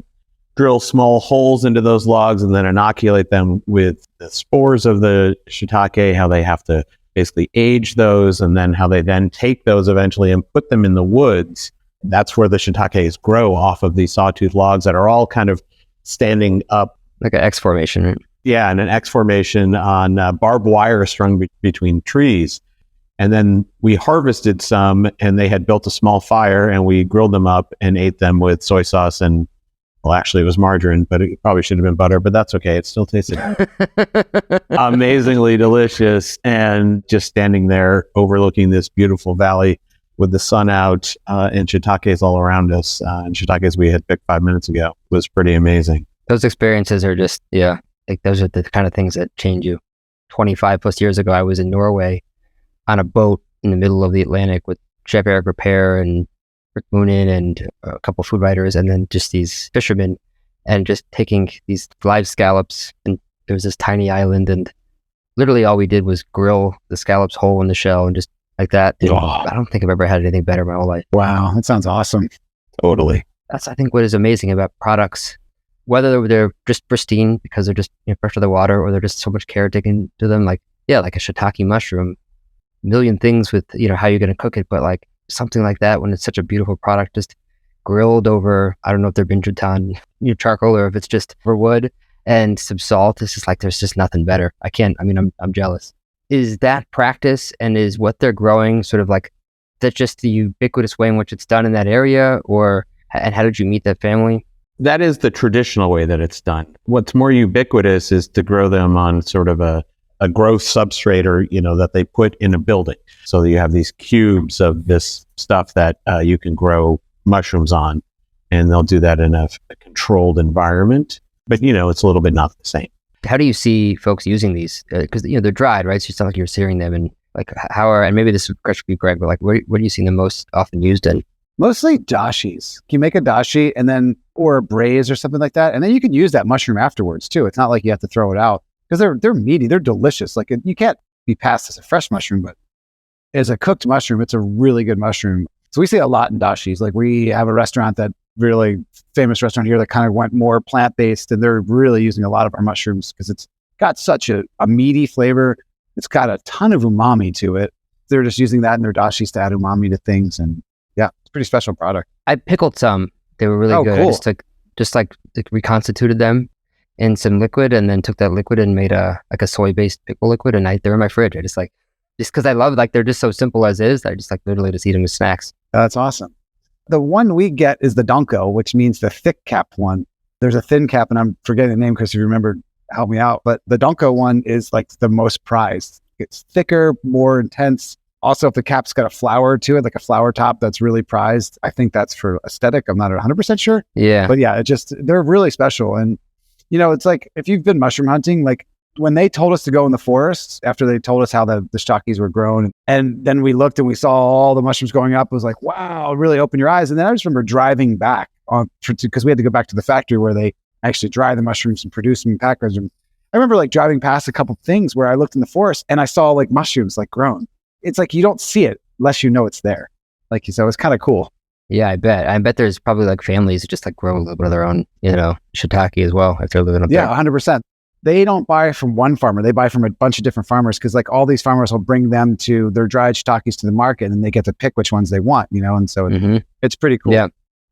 drill small holes into those logs and then inoculate them with the spores of the shiitake, how they have to basically age those, and then how they then take those eventually and put them in the woods. That's where the shiitakes grow, off of these sawtooth logs that are all kind of standing up. Like an X formation, right? Yeah, and an X formation on barbed wire strung between trees. And then we harvested some, and they had built a small fire, and we grilled them up and ate them with soy sauce and, well, actually it was margarine, but it probably should have been butter, but that's okay. It still tasted amazingly delicious. And just standing there overlooking this beautiful valley with the sun out and shiitakes all around us, and shiitakes we had picked 5 minutes ago, was pretty amazing. Those experiences are just, like those are the kind of things that change you. 25 plus years ago, I was in Norway on a boat in the middle of the Atlantic with Chef Eric Repair and Rick Moonen and a couple of food writers, and then just these fishermen, and just taking these live scallops. And there was this tiny island, and literally all we did was grill the scallops whole in the shell and just like that. And I don't think I've ever had anything better in my whole life. Wow, that sounds awesome. Totally. That's, I think, what is amazing about products, whether they're just pristine because they're just fresh to the water, or they're just so much care taken to them. Like a shiitake mushroom, million things with how you're going to cook it, but like something like that, when it's such a beautiful product, just grilled over, I don't know if they're binjutan charcoal or if it's just for wood and some salt. It's just like there's just nothing better. I'm jealous. Is that practice, and is what they're growing sort of like that's just the ubiquitous way in which it's done in that area, and how did you meet that family? That is the traditional way that it's done. What's more ubiquitous is to grow them on sort of a growth substrate, or that they put in a building. So you have these cubes of this stuff that you can grow mushrooms on, and they'll do that in a controlled environment. But it's a little bit not the same. How do you see folks using these? Because they're dried, right? So it's not like you're searing them. And like and maybe this would be Greg, but like what do you see them most often used in? Mostly dashis. You make a dashi or a braise or something like that, and then you can use that mushroom afterwards too. It's not like you have to throw it out, because they're meaty, they're delicious. Like you can't be passed as a fresh mushroom, but as a cooked mushroom, it's a really good mushroom. So we see a lot in dashis. Like we have a restaurant, that really famous restaurant here, that kind of went more plant-based, and they're really using a lot of our mushrooms because it's got such a meaty flavor. It's got a ton of umami to it. They're just using that in their dashis to add umami to things, and yeah, it's a pretty special product. I pickled some. They were really good. Cool. I just reconstituted them in some liquid, and then took that liquid and made a soy-based pickle liquid, and they're in my fridge. I just because I love, they're just so simple as is. I just literally just eat them as snacks. That's awesome. The one we get is the Donko, which means the thick cap one. There's a thin cap, and I'm forgetting the name, Chris, if you remember, help me out. But the Donko one is like the most prized. It's thicker, more intense. Also, if the cap's got a flower to it, like a flower top, that's really prized. I think that's for aesthetic. I'm not 100% sure. Yeah. But yeah, they're really special. And, it's like if you've been mushroom hunting, like when they told us to go in the forests, after they told us how the shakis were grown, and then we looked and we saw all the mushrooms going up, it was like, wow, it really opened your eyes. And then I just remember driving back because we had to go back to the factory where they actually dry the mushrooms and produce them and package them. I remember like driving past a couple things where I looked in the forest and I saw like mushrooms like grown. It's like you don't see it unless you know it's there. Like, so it's kind of cool. Yeah, I bet there's probably like families that just like grow a little bit of their own, shiitake as well if they're living up there. Yeah, 100%. They don't buy from one farmer. They buy from a bunch of different farmers because like all these farmers will bring them to their dried shiitakes to the market and they get to pick which ones they want, and so it's pretty cool. Yeah,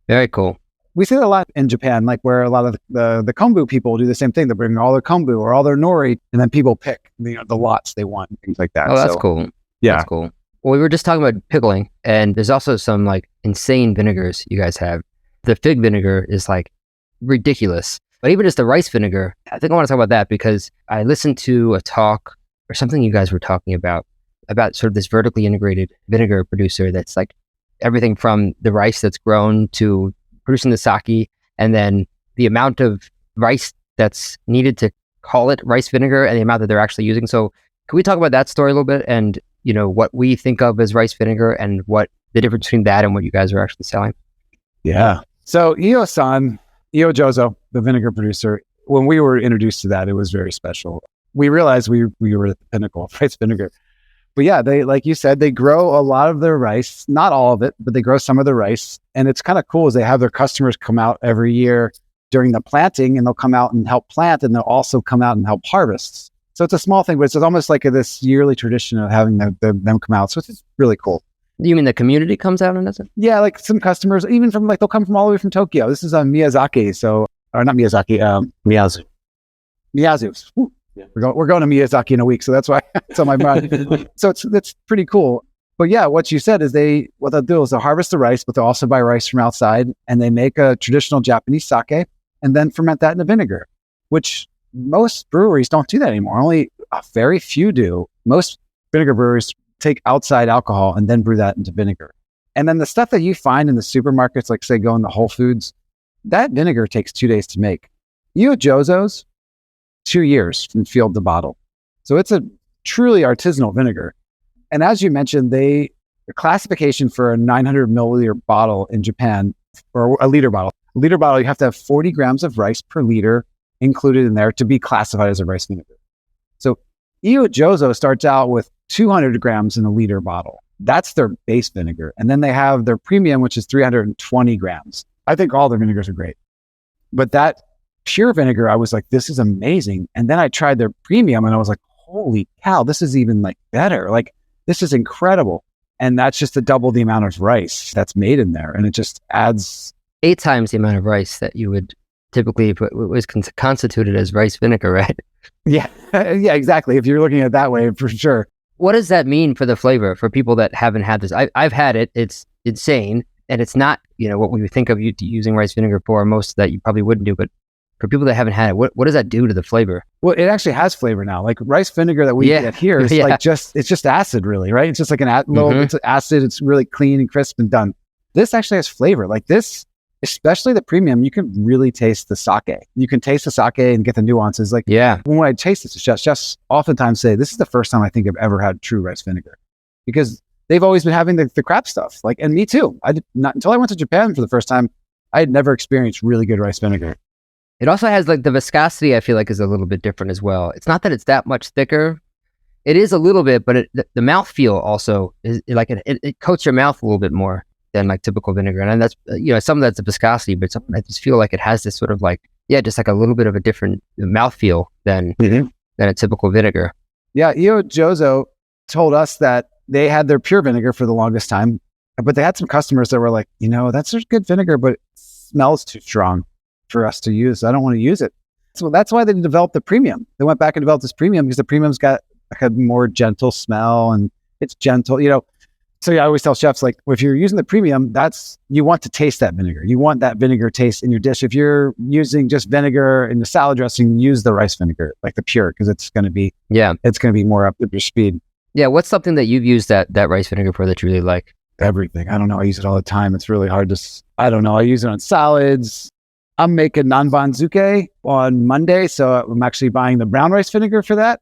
very cool. We see that a lot in Japan, like where a lot of the kombu people do the same thing. They bring all their kombu or all their nori, and then people pick the lots they want and things like that. Oh, that's cool. Yeah. That's cool. Well, we were just talking about pickling, and there's also some like insane vinegars you guys have. The fig vinegar is like ridiculous, but even just the rice vinegar, I think I want to talk about that because I listened to a talk or something you guys were talking about sort of this vertically integrated vinegar producer that's like everything from the rice that's grown to producing the sake, and then the amount of rice that's needed to call it rice vinegar and the amount that they're actually using. So can we talk about that story a little bit and, what we think of as rice vinegar and what the difference between that and what you guys are actually selling? Yeah. So Io Jozo, the vinegar producer, when we were introduced to that, it was very special. We realized we were at the pinnacle of rice vinegar. But yeah, they, like you said, they grow a lot of their rice, not all of it, but they grow some of the rice. And it's kind of cool is they have their customers come out every year during the planting, and they'll come out and help plant, and they'll also come out and help harvest. So it's a small thing, but it's almost like this yearly tradition of having them come out. So it's really cool. You mean the community comes out and does it? Yeah, like some customers, even from they'll come from all the way from Tokyo. This is Miyazaki, or not Miyazaki, Miyazu. Miyazu. Yeah. We're going to Miyazaki in a week, so that's why it's on my mind. So it's pretty cool. But yeah, what you said is what they'll do is they'll harvest the rice, but they'll also buy rice from outside, and they make a traditional Japanese sake and then ferment that in a vinegar, which most breweries don't do that anymore. Only a very few do. Most vinegar breweries take outside alcohol and then brew that into vinegar. And then the stuff that you find in the supermarkets, like say go in the Whole Foods, that vinegar takes 2 days to make. Io Jozo's 2 years from field to bottle. So it's a truly artisanal vinegar. And as you mentioned, the classification for a 900 milliliter bottle in Japan, or a liter bottle, you have to have 40 grams of rice per liter included in there to be classified as a rice vinegar. So Io Jozo starts out with 200 grams in a liter bottle. That's their base vinegar. And then they have their premium, which is 320 grams. I think all their vinegars are great. But that pure vinegar, I was like, this is amazing. And then I tried their premium and I was like, holy cow, this is even like better. Like, this is incredible. And that's just to double the amount of rice that's made in there. And it just adds 8 times the amount of rice that you would typically put, was constituted as rice vinegar, right? Yeah, yeah, exactly. If you're looking at it that way, for sure. What does that mean for the flavor for people that haven't had this? I've had it. It's insane. And it's not, what we would think of using rice vinegar for. Most that you probably wouldn't do. But for people that haven't had it, what does that do to the flavor? Well, it actually has flavor now. Like rice vinegar that we get here is it's just acid, really, right? It's just like it's acid. It's really clean and crisp and done. This actually has flavor. Like this, especially the premium, you can really taste the sake. You can taste the sake and get the nuances. Like when I taste this, chefs oftentimes say, this is the first time I think I've ever had true rice vinegar, because they've always been having the crap stuff. Like, and me too. Not until I went to Japan for the first time, I had never experienced really good rice vinegar. It also has like the viscosity, I feel like, is a little bit different as well. It's not that it's that much thicker. It is a little bit, but the mouthfeel also is like it coats your mouth a little bit more than like typical vinegar. And that's, some of that's the viscosity, but some I just feel like it has this sort of like, just like a little bit of a different mouthfeel than a typical vinegar. Yeah, Io Jozo told us that they had their pure vinegar for the longest time, but they had some customers that were like, that's a good vinegar, but it smells too strong for us to use. I don't want to use it. So that's why they developed the premium. They went back and developed this premium because the premium's got like a more gentle smell and it's gentle. So yeah, I always tell chefs, like, if you're using the premium, you want to taste that vinegar. You want that vinegar taste in your dish. If you're using just vinegar in the salad dressing, use the rice vinegar, like the pure, because it's going to be more up to your speed. Yeah. What's something that you've used that rice vinegar for that you really like? Everything. I don't know. I use it all the time. It's really hard to, I don't know. I use it on salads. I'm making nanbanzuke on Monday. So I'm actually buying the brown rice vinegar for that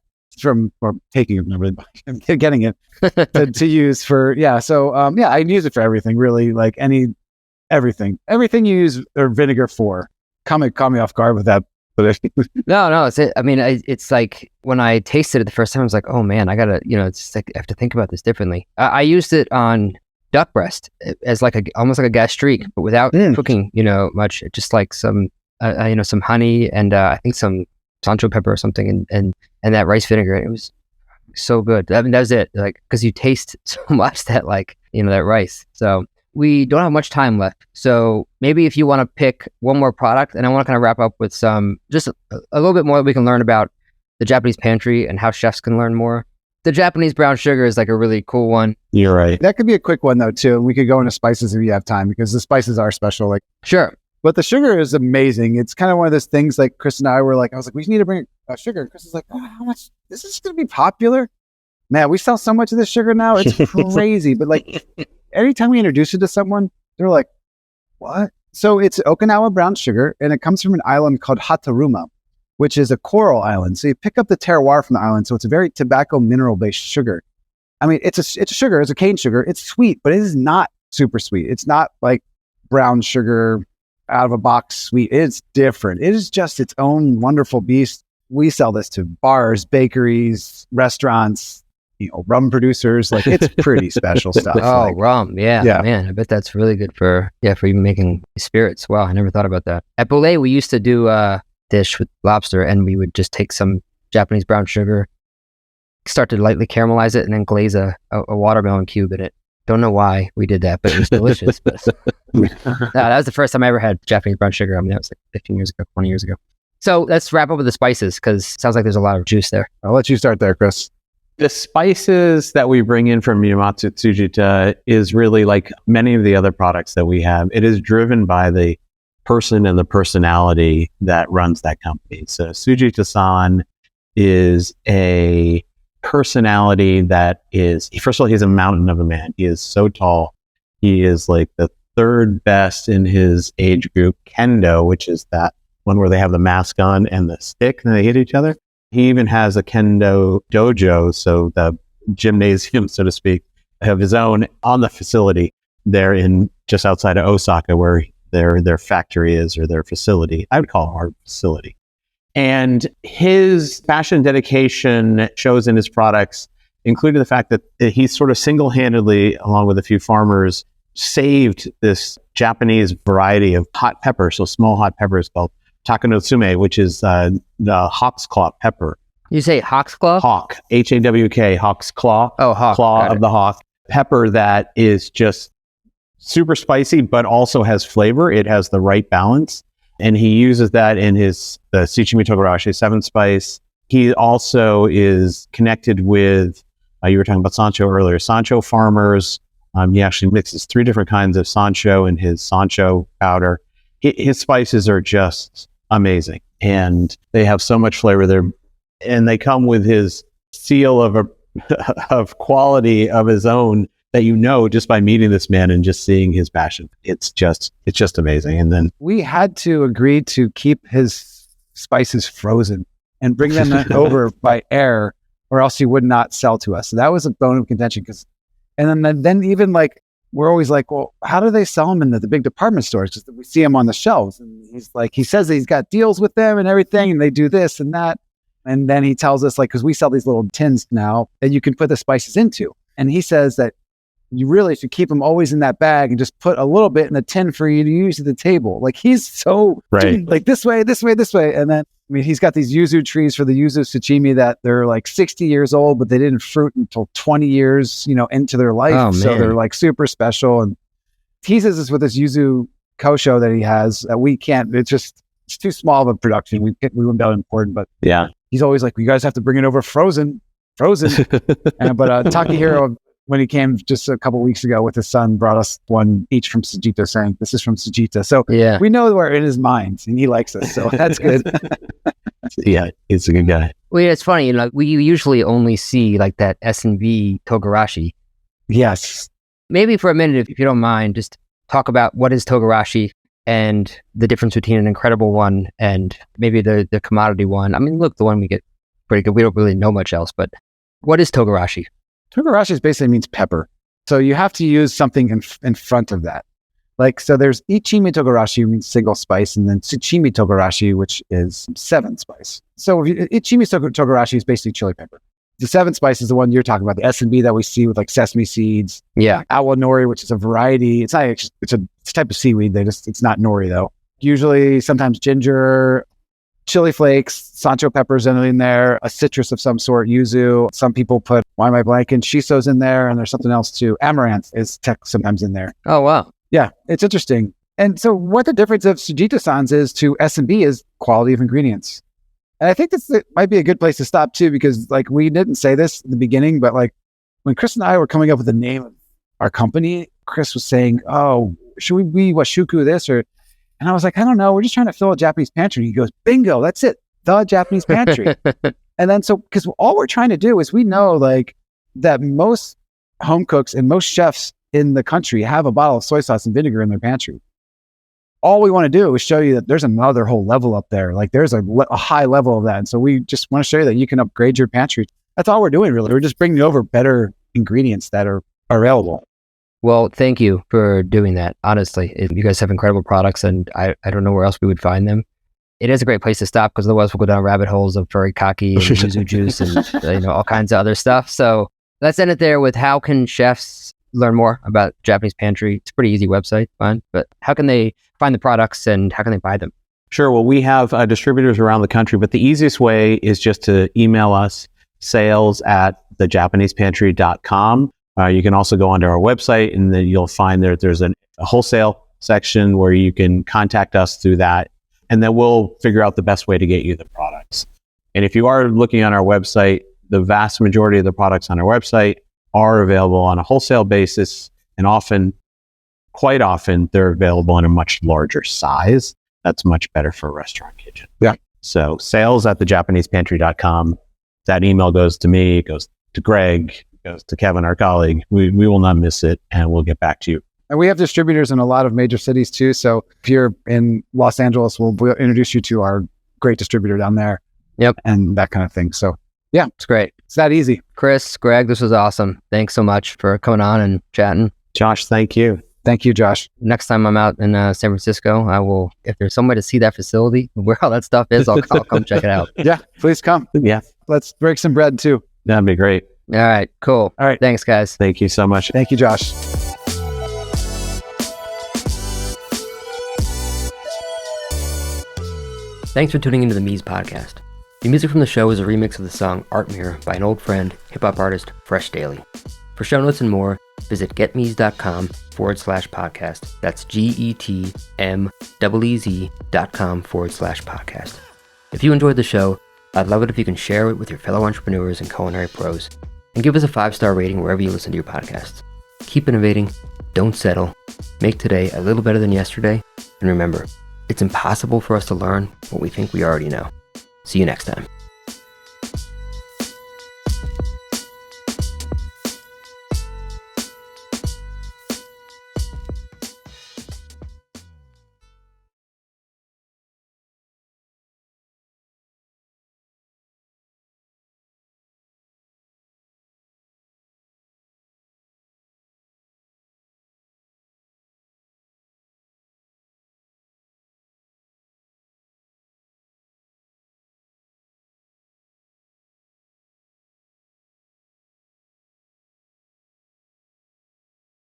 taking it, not really buying it, getting it to use for, yeah. So, I use it for everything, really, like everything you use or vinegar for. Caught me off guard with that. But No, it's it. I mean, it's like when I tasted it the first time, I was like, oh man, I gotta, it's like I have to think about this differently. I used it on duck breast as like almost like a gastrique, but without cooking, much. Just like some, some honey and I think some Sancho pepper or something, and that rice vinegar. It was so good. I mean, that was it. Like, because you taste so much that that rice. So we don't have much time left. So maybe if you want to pick one more product, and I want to kind of wrap up with just a little bit more that we can learn about the Japanese pantry and how chefs can learn more. The Japanese brown sugar is like a really cool one. You're right. That could be a quick one though too. We could go into spices if you have time, because the spices are special. Like, sure. But the sugar is amazing. It's kind of one of those things, like Chris and I were like, I was like, we need to bring sugar. Chris is like, oh, how much? This is going to be popular. Man, we sell so much of this sugar now. It's crazy. But like, every time we introduce it to someone, they're like, what? So it's Okinawa brown sugar, and it comes from an island called Hataruma, which is a coral island. So you pick up the terroir from the island. So it's a very tobacco mineral-based sugar. I mean, it's a sugar. It's a cane sugar. It's sweet, but it is not super sweet. It's not like brown sugar out of a box sweet. It's different. It is just its own wonderful beast. We sell this to bars, bakeries, restaurants, rum producers. Like, it's pretty special stuff. Oh, rum. Yeah, man. I bet that's really good for even making spirits. Wow, I never thought about that. At Bolet, we used to do a dish with lobster, and we would just take some Japanese brown sugar, start to lightly caramelize it, and then glaze a watermelon cube in it. Don't know why we did that, but it was delicious. But that was the first time I ever had Japanese brown sugar. I mean, that was like 15 years ago, 20 years ago. So let's wrap up with the spices, because it sounds like there's a lot of juice there. I'll let you start there, Chris. The spices that we bring in from Miyamatsu Tsujita is really like many of the other products that we have. It is driven by the person and the personality that runs that company. So Tsujita-san is a personality that is, first of all, he's a mountain of a man. He is so tall. He is like the third best in his age group. Kendo, which is that one where they have the mask on and the stick and they hit each other. He even has a Kendo dojo, so the gymnasium, so to speak, of his own on the facility there in just outside of Osaka, where their factory is, or their facility. I would call it our facility. And his passion, dedication shows in his products, including the fact that he sort of single-handedly, along with a few farmers, saved this Japanese variety of hot pepper, so small hot peppers called takanotsume, which is the hawk's claw pepper. You say hawk's claw? Hawk, H-A-W-K, hawk's claw. Oh, hawk. Claw of the hawk. Pepper that is just super spicy, but also has flavor. It has the right balance. And he uses that in the Shichimi Togarashi 7-spice. He also is connected with, you were talking about Sancho earlier, Sancho farmers. He actually mixes 3 different kinds of Sancho in his Sancho powder. His spices are just amazing. And they have so much flavor there. And they come with his seal of quality of his own that just by meeting this man and just seeing his passion. It's just amazing. And then we had to agree to keep his spices frozen and bring them over by air, or else he would not sell to us. So that was a bone of contention. And then even like, we're always like, well, how do they sell them in the big department stores? Just that we see them on the shelves. And he says that he's got deals with them and everything, and they do this and that. And then he tells us, like, because we sell these little tins now that you can put the spices into. And he says that you really should keep them always in that bag and just put a little bit in the tin for you to use at the table. Like, he's so right. Like this way. And then, I mean, he's got these yuzu trees for the yuzu sashimi that they're like 60 years old, but they didn't fruit until 20 years, into their life. Oh, so man. they're like super special. And teases us with this yuzu kosho that he has that we can't, it's too small of a production. We wouldn't be able to import it, but yeah, he's always like, you guys have to bring it over frozen. But Takahiro when he came just a couple weeks ago with his son, brought us one each from Sujita, saying, "This is from Sujita." So Yeah. we know we're in his mind, and he likes us. So that's good. Yeah, he's a good guy. Well, yeah, it's funny, you know, we usually only see like that S&B Togarashi. Yes. Maybe for a minute, if you don't mind, just talk about what is Togarashi and the difference between an incredible one and maybe the commodity one. I mean, look, the one we get pretty good. We don't really know much else, but what is Togarashi? Togarashi basically means pepper. So you have to use something in front of that. Like, so there's Ichimi Togarashi, means single spice, and then Tsuchimi Togarashi, which is 7 spice. So Ichimi Togarashi is basically chili pepper. The 7 spice is the one you're talking about, the S&B that we see with like sesame seeds. Yeah. Awa nori, which is a variety. It's not actually, it's a type of seaweed. It's not nori though. Usually sometimes ginger, chili flakes, Sancho peppers in there, a citrus of some sort, yuzu. Some people put, why am I blanking? Shiso's in there, and there's something else too. Amaranth is sometimes in there. Oh, wow. Yeah, it's interesting. And so what the difference of Sujita-san's is to S&B is quality of ingredients. And I think might be a good place to stop too, because like we didn't say this in the beginning, but like when Chris and I were coming up with the name of our company, Chris was saying, "Oh, should we be Washuku this?" And I was like, "I don't know. We're just trying to fill a Japanese pantry." He goes, "Bingo, that's it. The Japanese Pantry." And then because all we're trying to do is we know like that most home cooks and most chefs in the country have a bottle of soy sauce and vinegar in their pantry. All we want to do is show you that there's another whole level up there. Like there's a high level of that. And so we just want to show you that you can upgrade your pantry. That's all we're doing really. We're just bringing over better ingredients that are available. Well, thank you for doing that. Honestly, you guys have incredible products, and I don't know where else we would find them. It is a great place to stop because otherwise we'll go down rabbit holes of furikake and yuzu juice and all kinds of other stuff. So let's end it there with how can chefs learn more about Japanese Pantry? It's a pretty easy website, fine, but how can they find the products and how can they buy them? Sure. Well, we have distributors around the country, but the easiest way is just to email us, sales@thejapanesepantry.com. You can also go onto our website, and then you'll find there's a wholesale section where you can contact us through that, and then we'll figure out the best way to get you the products. And if you are looking on our website, the vast majority of the products on our website are available on a wholesale basis, and quite often, they're available in a much larger size. That's much better for a restaurant kitchen. Yeah. So sales@thejapanesepantry.com. That email goes to me, it goes to Greg, it goes to Kevin, our colleague. We will not miss it, and we'll get back to you. And we have distributors in a lot of major cities too. So if you're in Los Angeles, we'll introduce you to our great distributor down there. Yep. And that kind of thing. So yeah, It's great. it's that easy. Chris, Greg, this was awesome. Thanks so much for coming on and chatting. Josh, thank you. Thank you, Josh. Next time I'm out in San Francisco, I will, if there's some way to see that facility, where all that stuff is, I'll come check it out. Yeah, please come. Yeah, Let's break some bread too. that'd be great. All right, cool. All right. Thanks, guys. Thank you so much. Thank you, Josh. Thanks for tuning into the Mies podcast. The music from the show is a remix of the song Art Mirror by an old friend, hip-hop artist, Fresh Daily. For show notes and more, visit getmees.com/podcast. That's GETMEEZ.com/podcast. If you enjoyed the show, I'd love it if you can share it with your fellow entrepreneurs and culinary pros, and give us a 5-star rating wherever you listen to your podcasts. Keep innovating, don't settle, make today a little better than yesterday, and remember, it's impossible for us to learn what we think we already know. See you next time.